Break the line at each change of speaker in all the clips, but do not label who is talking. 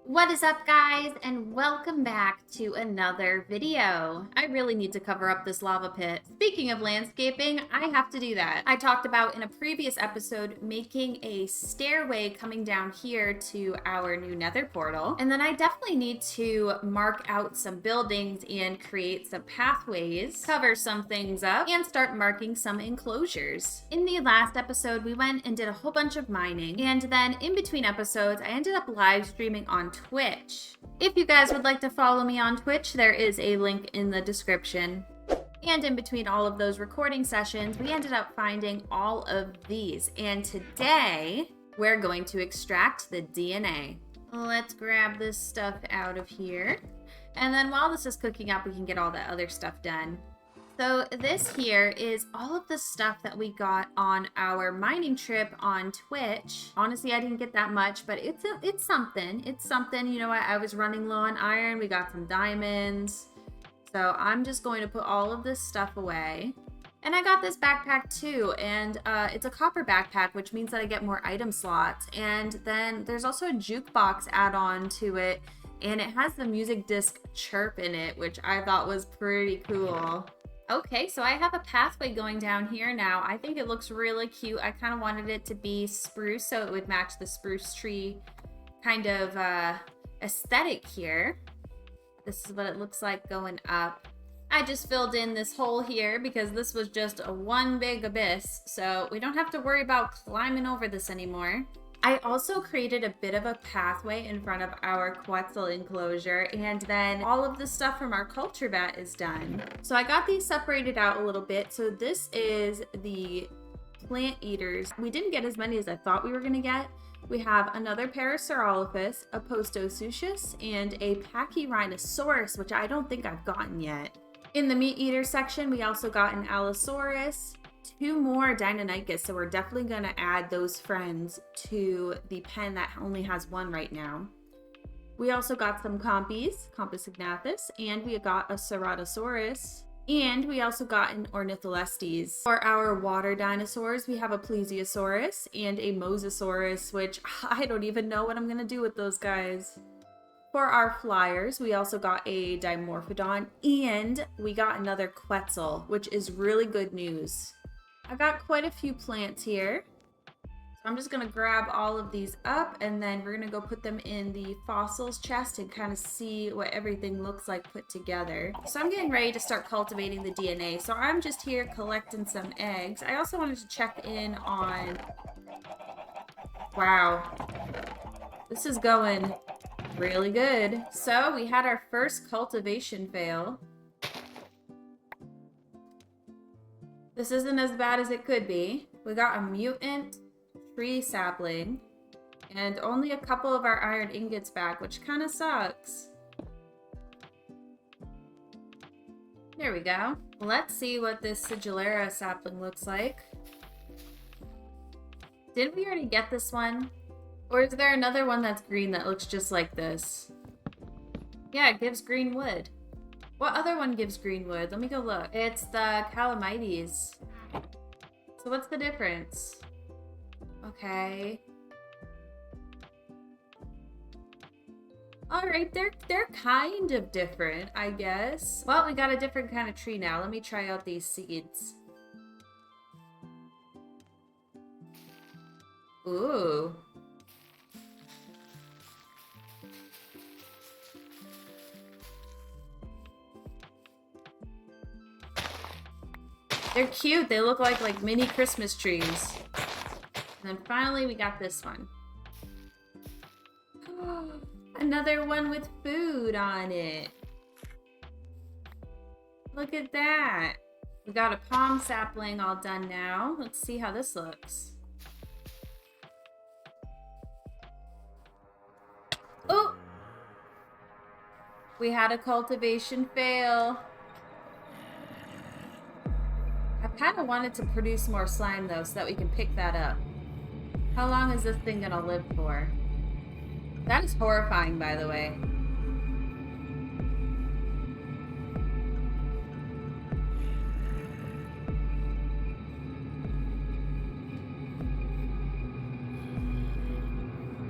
What is up, guys, and welcome back to another video. I really need to cover up this lava pit. Speaking of landscaping, I have to do that. I talked about in a previous episode making a stairway coming down here to our new nether portal, and then I definitely need to mark out some buildings and create some pathways, cover some things up, and start marking some enclosures. In the last episode, we went and did a whole bunch of mining, and then in between episodes, I ended up live streaming on Twitch. If you guys would like to follow me on Twitch, there is a link in the description. And in between all of those recording sessions, we ended up finding all of these. And today, we're going to extract the DNA. Let's grab this stuff out of here. And then while this is cooking up, we can get all that other stuff done. So this here is all of the stuff that we got on our mining trip on Twitch. Honestly, I didn't get that much, but it's something. It's something. You know what? I was running low on iron. We got some diamonds. So I'm just going to put all of this stuff away. And I got this backpack too, and it's a copper backpack, which means that I get more item slots. And then there's also a jukebox add-on to it, and it has the music disc chirp in it, which I thought was pretty cool. Okay, so I have a pathway going down here now. I think it looks really cute. I kind of wanted it to be spruce so it would match the spruce tree kind of aesthetic here. This is what it looks like going up. I just filled in this hole here because this was just a one big abyss, so we don't have to worry about climbing over this anymore. I also created a bit of a pathway in front of our Quetzal enclosure, and then all of the stuff from our culture vat is done. So I got these separated out a little bit. So this is the plant eaters. We didn't get as many as I thought we were gonna get. We have another Parasaurolophus, a 𝗶𝘀𝘀𝘀, and a Pachyrhinosaurus, which I don't think I've gotten yet. In the meat eater section, we also got an Allosaurus, two more Deinonychus, so we're definitely going to add those friends to the pen that only has one right now. We also got some 𝗵𝗶𝘀𝘀𝗀 ignathus, and we got a Ceratosaurus, and we also got an Ornitholestes. For our water dinosaurs, we have a Plesiosaurus and a Mosasaurus, which I don't even know what I'm going to do with those guys. For our flyers, we also got a Dimorphodon, and we got another Quetzal, which is really good news. I got quite a few plants here. So I'm just going to grab all of these up, and then we're going to go put them in the fossils chest and kind of see what everything looks like put together. So I'm getting ready to start cultivating the DNA. So I'm just here collecting some eggs. I also wanted to check in on... Wow. This is going really good. So we had our first cultivation fail. This isn't as bad as it could be. We got a mutant tree sapling and only a couple of our iron ingots back, which kind of sucks. There we go. Let's see what this Sigillera sapling looks like. Didn't we already get this one? Or is there another one that's green that looks just like this? Yeah, it gives green wood. What other one gives green wood? Let me go look. It's the Calamites. So what's the difference? Okay. Alright, they're kind of different, I guess. Well, we got a different kind of tree now. Let me try out these seeds. Ooh. They're cute. They look like mini Christmas trees. And then finally we got this one. Another one with food on it. Look at that. We got a palm sapling all done now. Let's see how this looks. Oh! We had a cultivation fail. I kind of wanted to produce more slime though so that we can pick that up. How long is this thing gonna live for? That is horrifying, by the way.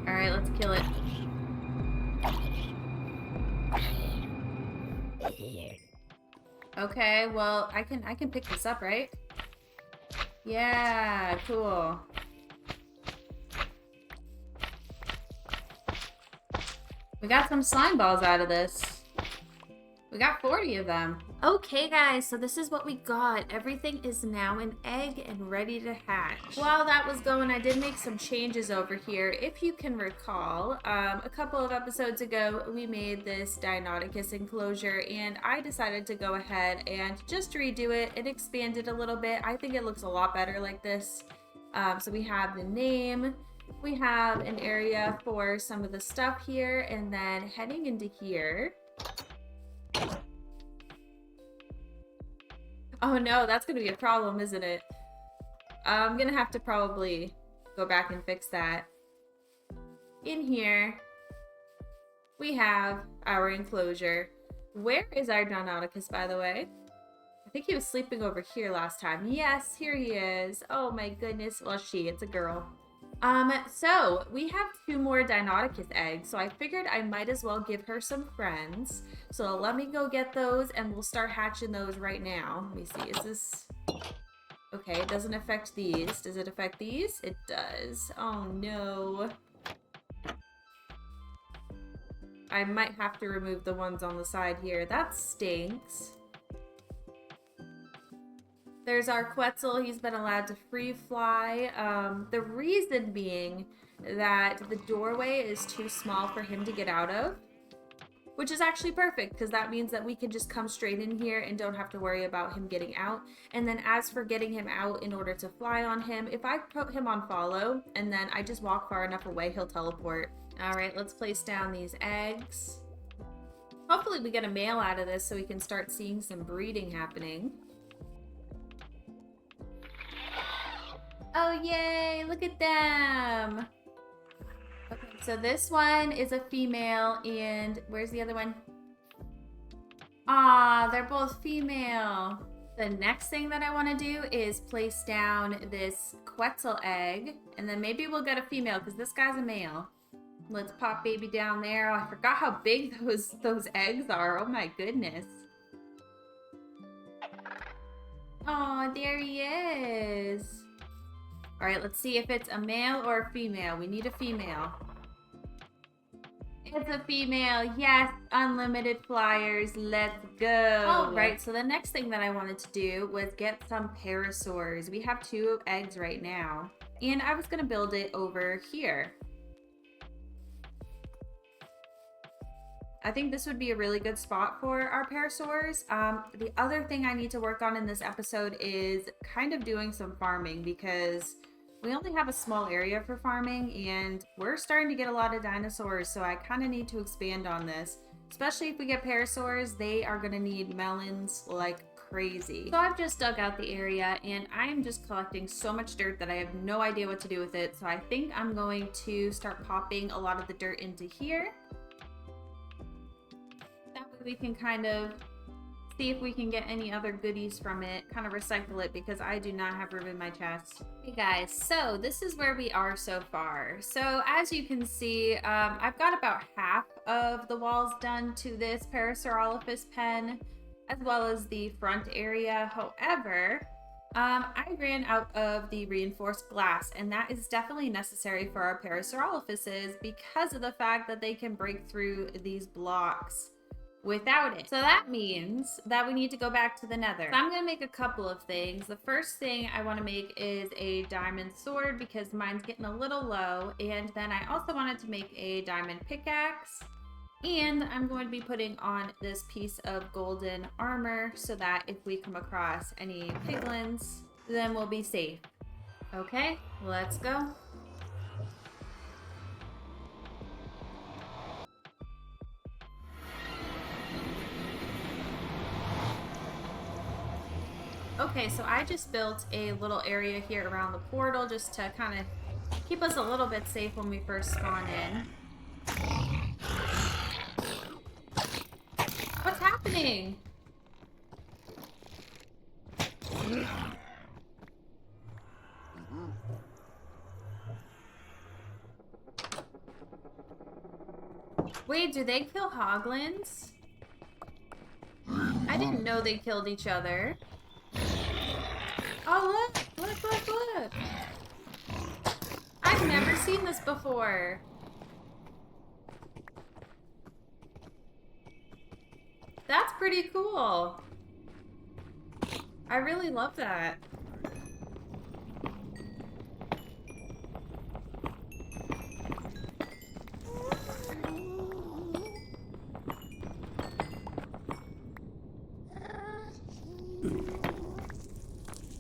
Alright, let's kill it. Okay, well, I can pick this up, right? Yeah, cool. We got some slime balls out of this. We got 40 of them. Okay, guys, so this is what we got. Everything is now an egg and ready to hatch. While that was going, I did make some changes over here. If you can recall, a couple of episodes ago, we made this Deinonychus enclosure, and I decided to go ahead and just redo it and expand it a little bit. I think it looks a lot better like this. So we have the name, we have an area for some of the stuff here, and then heading into here. Oh no, that's gonna be a problem, isn't it? I'm gonna have to probably go back and fix that. In here, we have our enclosure. Where is our Deinonychus, by the way? I think he was sleeping over here last time. Yes, here he is. Oh my goodness. Well, it's a girl. So we have 2 more Deinonychus eggs, so I figured I might as well give her some friends. So let me go get those and we'll start hatching those right now. Let me see, is this... Okay, it doesn't affect these. Does it affect these? It does. Oh no. I might have to remove the ones on the side here. That stinks. There's our Quetzal. He's been allowed to free fly. The reason being that the doorway is too small for him to get out of, which is actually perfect because that means that we can just come straight in here and don't have to worry about him getting out. And then as for getting him out in order to fly on him, if I put him on follow and then I just walk far enough away, he'll teleport. All right, let's place down these eggs. Hopefully we get a male out of this so we can start seeing some breeding happening. Oh, yay! Look at them! Okay, so this one is a female, and where's the other one? Ah, they're both female. The next thing that I want to do is place down this Quetzal egg, and then maybe we'll get a female, because this guy's a male. Let's pop baby down there. Oh, I forgot how big those eggs are. Oh my goodness. Oh, there he is. All right, let's see if it's a male or a female. We need a female. It's a female. Yes, unlimited flyers. Let's go. All right, so the next thing that I wanted to do was get some parasaurs. We have 2 eggs right now, and I was gonna build it over here. I think this would be a really good spot for our parasaurs. The other thing I need to work on in this episode is kind of doing some farming because we only have a small area for farming and we're starting to get a lot of dinosaurs, so I kind of need to expand on this. Especially if we get parasaurs, they are going to need melons like crazy. So I've just dug out the area and I'm just collecting so much dirt that I have no idea what to do with it. So I think I'm going to start popping a lot of the dirt into here. That way we can kind of see if we can get any other goodies from it, kind of recycle it because I do not have room in my chest. Hey guys, so this is where we are so far. So as you can see, I've got about half of the walls done to this Parasaurolophus pen, as well as the front area. However, I ran out of the reinforced glass, and that is definitely necessary for our Parasaurolophuses because of the fact that they can break through these blocks without it. So that means that we need to go back to the Nether. So I'm gonna make a couple of things. The first thing I want to make is a diamond sword because mine's getting a little low, and then I also wanted to make a diamond pickaxe, and I'm going to be putting on this piece of golden armor so that if we come across any piglins, then we'll be safe. Okay, let's go. Okay, so I just built a little area here around the portal just to kind of keep us a little bit safe when we first spawn in. What's happening? Wait, do they kill hoglins? didn't know they killed each other. Oh, look! I've never seen this before. That's pretty cool. I really love that.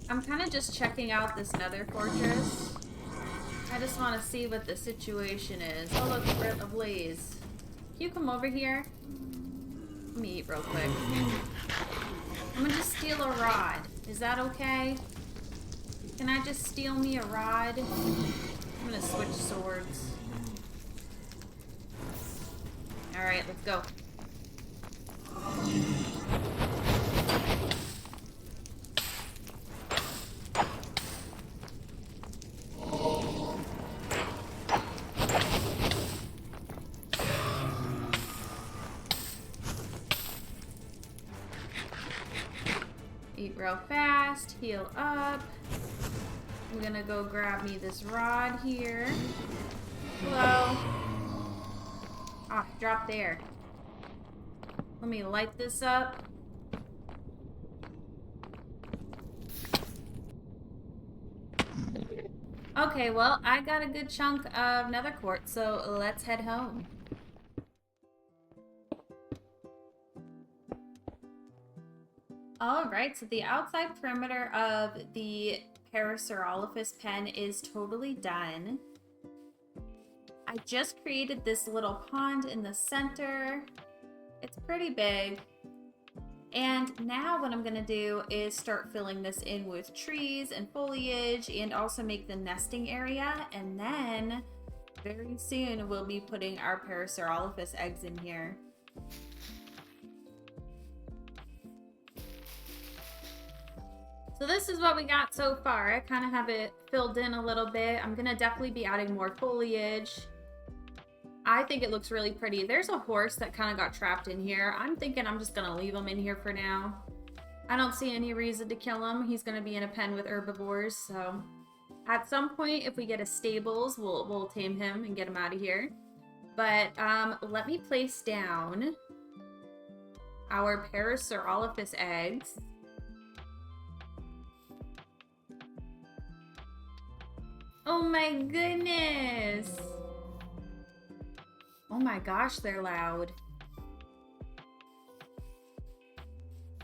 I'm kind of just checking out this Nether Fortress. I just want to see what the situation is. Oh look, we're ablaze. Can you come over here? Let me eat real quick. I'm gonna just steal a rod. Is that okay? Can I just steal me a rod? I'm gonna switch swords. Alright, let's go. Eat real fast, heal up. I'm gonna go grab me this rod here. Hello. Ah, drop there. Let me light this up. Okay, well, I got a good chunk of nether quartz, so let's head home. Alright, so the outside perimeter of the Parasaurolophus pen is totally done. I just created this little pond in the center. It's pretty big. And now what I'm going to do is start filling this in with trees and foliage and also make the nesting area. And then very soon we'll be putting our Parasaurolophus eggs in here. So this is what we got so far. I kind of have it filled in a little bit. I'm going to definitely be adding more foliage. I think it looks really pretty. There's a horse that kind of got trapped in here. I'm thinking I'm just going to leave him in here for now. I don't see any reason to kill him. He's going to be in a pen with herbivores. So at some point, if we get a stables, we'll tame him and get him out of here. But let me place down our Parasaurolophus eggs. Oh my goodness! Oh my gosh, they're loud.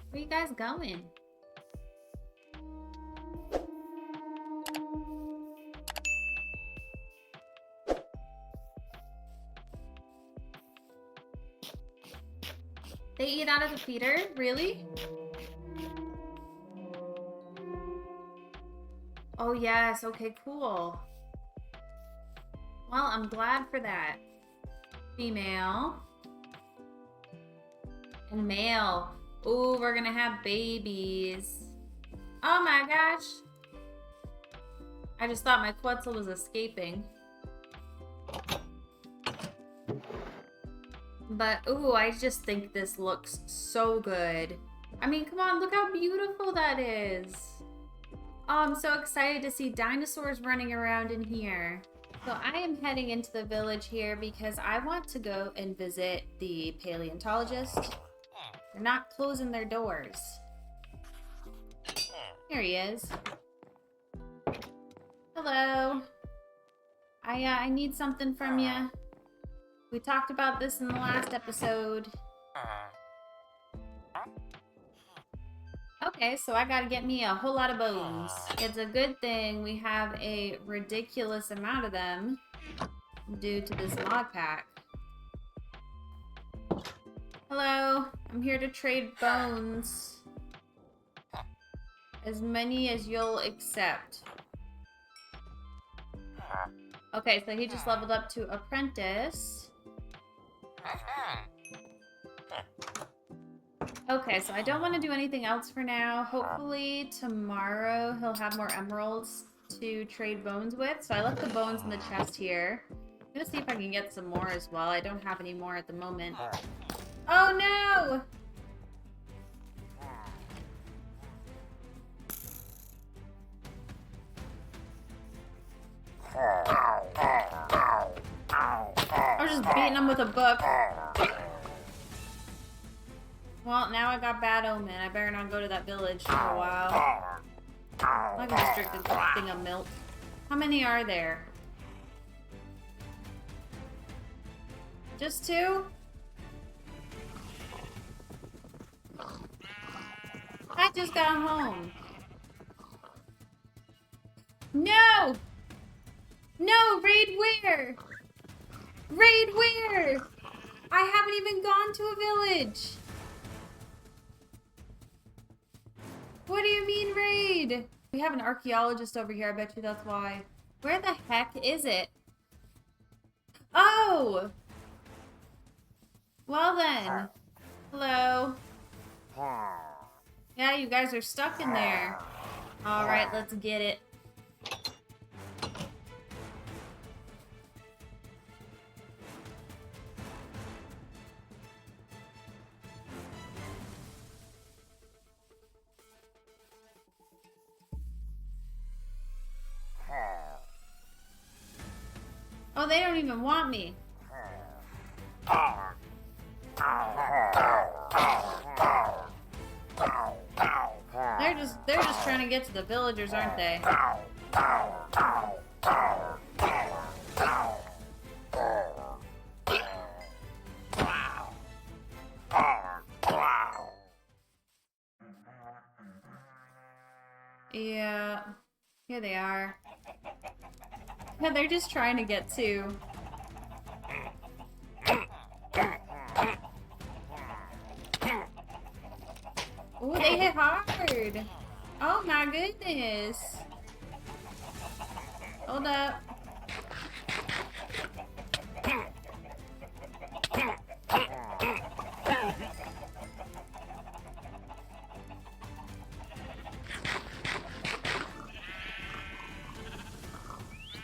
Where you guys going? They eat out of the feeder? Really? Oh yes, okay, cool. Well, I'm glad for that. Female. And male. Ooh, we're gonna have babies. Oh my gosh. I just thought my Quetzal was escaping. But, ooh, I just think this looks so good. I mean, come on, look how beautiful that is. Oh, I'm so excited to see dinosaurs running around in here. So I am heading into the village here because I want to go and visit the paleontologist. They're not closing their doors. Here he is. Hello. I need something from you. We talked about this in the last episode. Okay, so I gotta get me a whole lot of bones. It's a good thing we have a ridiculous amount of them due to this mod pack. Hello, I'm here to trade bones. As many as you'll accept. Okay, so he just leveled up to apprentice. Okay, so I don't want to do anything else for now. Hopefully tomorrow he'll have more emeralds to trade bones with. So I left the bones in the chest here. I'm gonna see if I can get some more as well. I don't have any more at the moment. Oh no! I was just beating him with a book. Well, now I got bad omen. I better not go to that village for a while. Like a restricted thing of milk. How many are there? Just 2? I just got home. No! No, raid where? Raid where? I haven't even gone to a village. What do you mean raid? We have an archaeologist over here. I bet you that's why. Where the heck is it? Oh! Well then. Hello. Yeah, you guys are stuck in there. Alright, let's get it. Oh, they don't even want me. They're just trying to get to the villagers, aren't they? Yeah, here they are. Yeah, they're just trying to get to. Ooh, they hit hard. Oh my goodness. Hold up.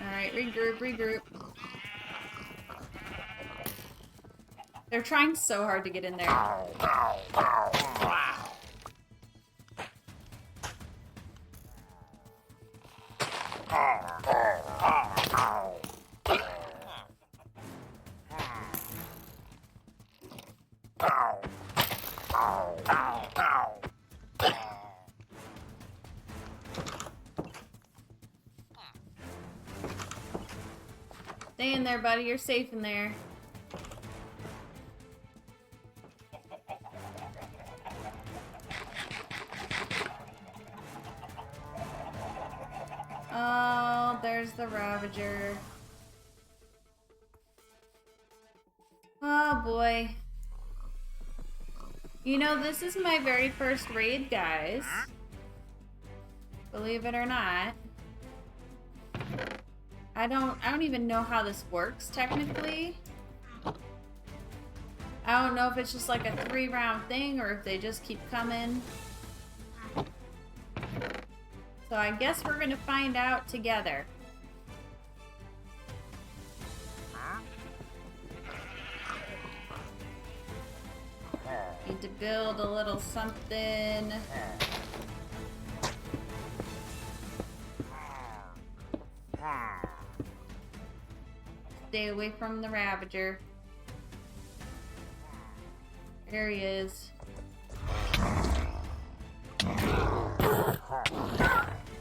Alright, regroup. They're trying so hard to get in there. Stay in there, buddy. You're safe in there. Oh, there's the Ravager. Oh boy. You know, this is my very first raid, guys. Believe it or not. I don't even know how this works technically. I don't know if it's just like a 3-round thing or if they just keep coming. So I guess we're gonna find out together. Need to build a little something. Stay away from the Ravager. There he is.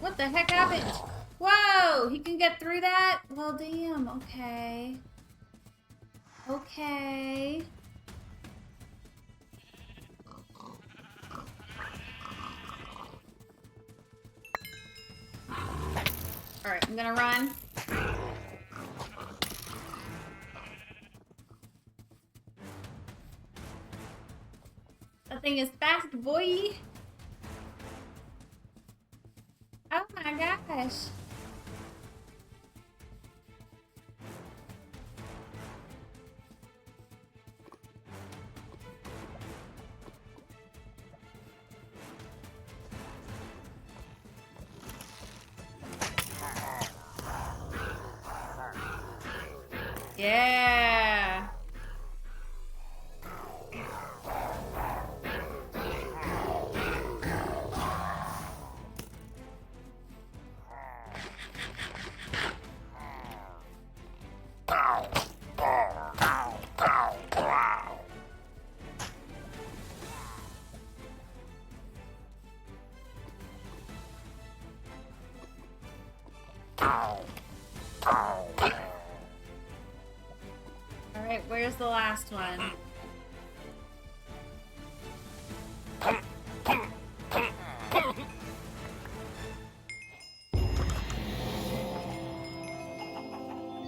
What the heck happened? Whoa! He can get through that? Well, damn. Okay. Okay. Alright, I'm gonna run. That thing is fast, boy. Oh my gosh. Yeah. Where's the last one?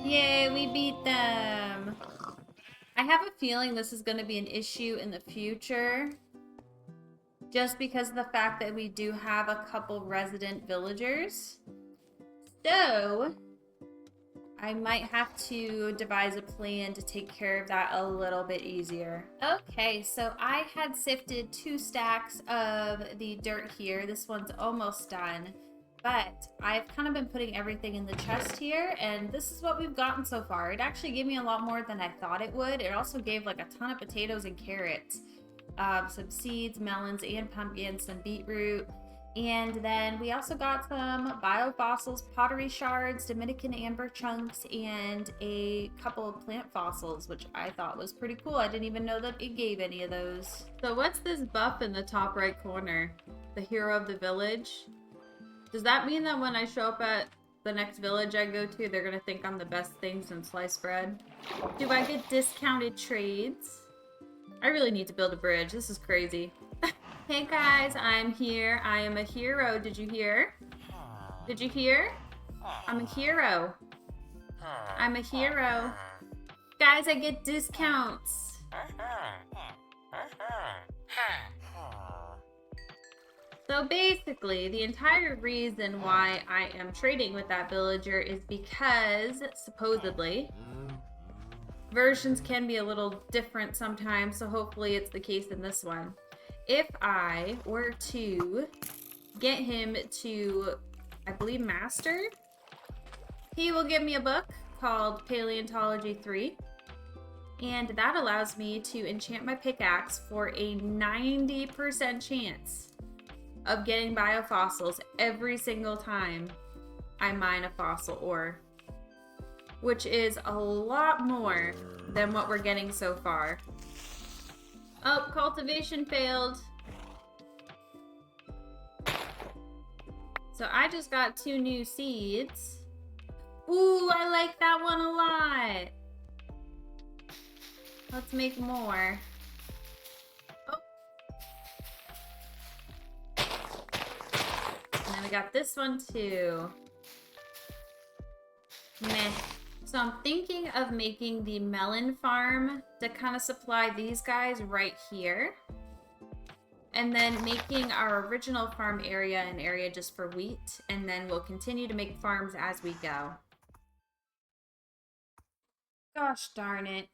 Yay, we beat them. I have a feeling this is going to be an issue in the future. Just because of the fact that we do have a couple resident villagers. So, I might have to devise a plan to take care of that a little bit easier. Okay, so I had sifted 2 stacks of the dirt here. This one's almost done. But I've kind of been putting everything in the chest here, and this is what we've gotten so far. It actually gave me a lot more than I thought it would. It also gave like a ton of potatoes and carrots. Some seeds, melons, and pumpkins, some beetroot. And then we also got some biofossils, pottery shards, Dominican amber chunks, and a couple of plant fossils, which I thought was pretty cool. I didn't even know that it gave any of those. So what's this buff in the top right corner? The hero of the village? Does that mean that when I show up at the next village I go to, they're gonna think I'm the best thing since sliced bread? Do I get discounted trades? I really need to build a bridge. This is crazy. Hey guys, I'm here. I am a hero. Did you hear? Did you hear? I'm a hero. I'm a hero. Guys, I get discounts. So basically, the entire reason why I am trading with that villager is because, supposedly, versions can be a little different sometimes, so hopefully it's the case in this one. If I were to get him to, I believe, Master, he will give me a book called Paleontology III, and that allows me to enchant my pickaxe for a 90% chance of getting biofossils every single time I mine a fossil ore, which is a lot more than what we're getting so far. Oh, cultivation failed. So I just got 2 new seeds. Ooh, I like that one a lot. Let's make more. Oh. And then we got this one too. Meh. So I'm thinking of making the melon farm to kind of supply these guys right here. And then making our original farm area an area just for wheat. And then we'll continue to make farms as we go. Gosh darn it.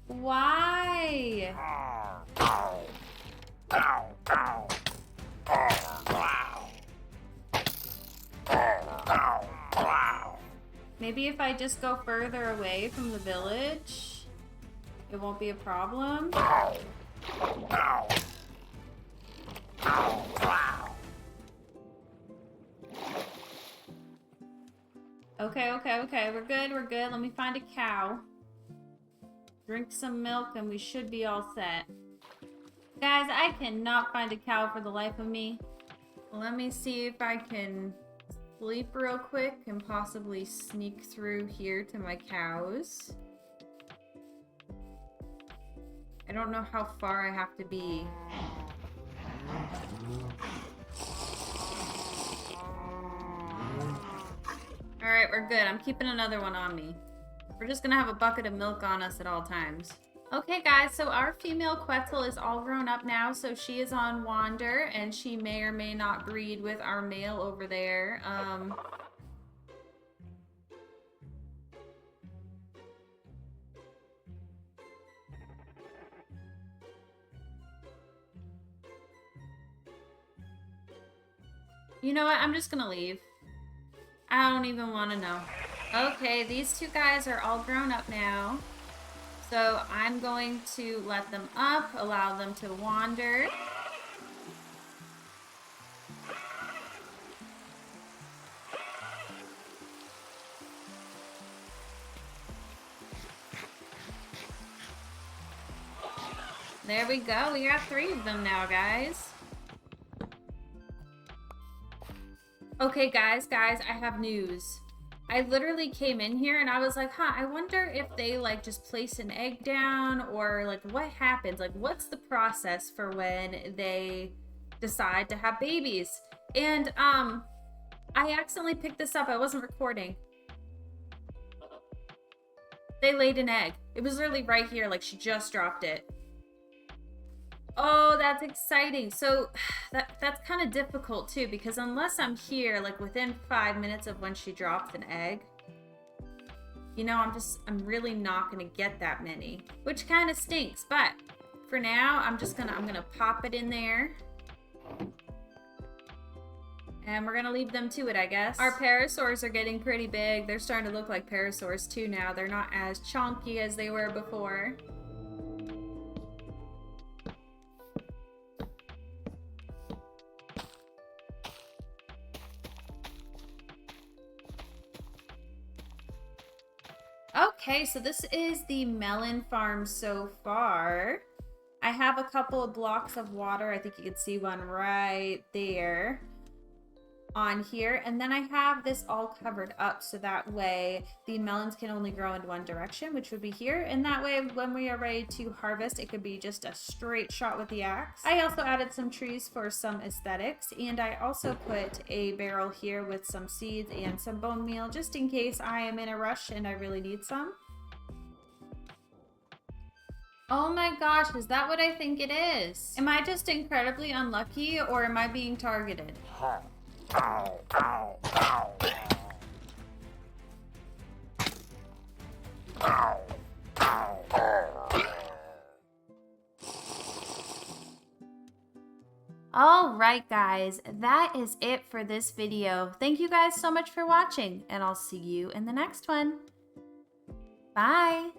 Why? Maybe if I just go further away from the village, it won't be a problem. Okay. We're good. Let me find a cow. Drink some milk and we should be all set. Guys, I cannot find a cow for the life of me. Let me see if I can sleep real quick and possibly sneak through here to my cows. I don't know how far I have to be. Alright, we're good. I'm keeping another one on me. We're just gonna have a bucket of milk on us at all times. Okay guys, so our female Quetzal is all grown up now, so she is on wander, and she may or may not breed with our male over there. You know what? I'm just gonna leave. I don't even want to know. Okay, these 2 guys are all grown up now. So I'm going to let them up, allow them to wander. There we go. We got 3 of them now, guys. Okay, guys, I have news. I I literally came in here and I was like, I wonder if they like just place an egg down, or like what happens? Like, what's the process for when they decide to have babies? And I accidentally picked this up. I wasn't recording. They laid an egg. It was literally right here, like she just dropped it. Oh, that's exciting. So that's kind of difficult too, because unless I'm here like within 5 minutes of when she dropped an egg, you know, I'm really not gonna get that many, which kind of stinks. But for now, I'm gonna pop it in there. And we're gonna leave them to it, I guess. Our parasaurs are getting pretty big. They're starting to look like parasaurs too now. They're not as chonky as they were before. Okay, so this is the melon farm so far. I have a couple of blocks of water. I think you can see one right there on here. And then I have this all covered up so that way the melons can only grow in one direction, which would be here. And that way when we are ready to harvest, it could be just a straight shot with the axe. I also added some trees for some aesthetics, and I also put a barrel here with some seeds and some bone meal just in case I am in a rush and I really need some. Oh my gosh, is that what I think it is? Am I just incredibly unlucky, or am I being targeted? Alright guys, that is it for this video. Thank you guys so much for watching, and I'll see you in the next one. Bye!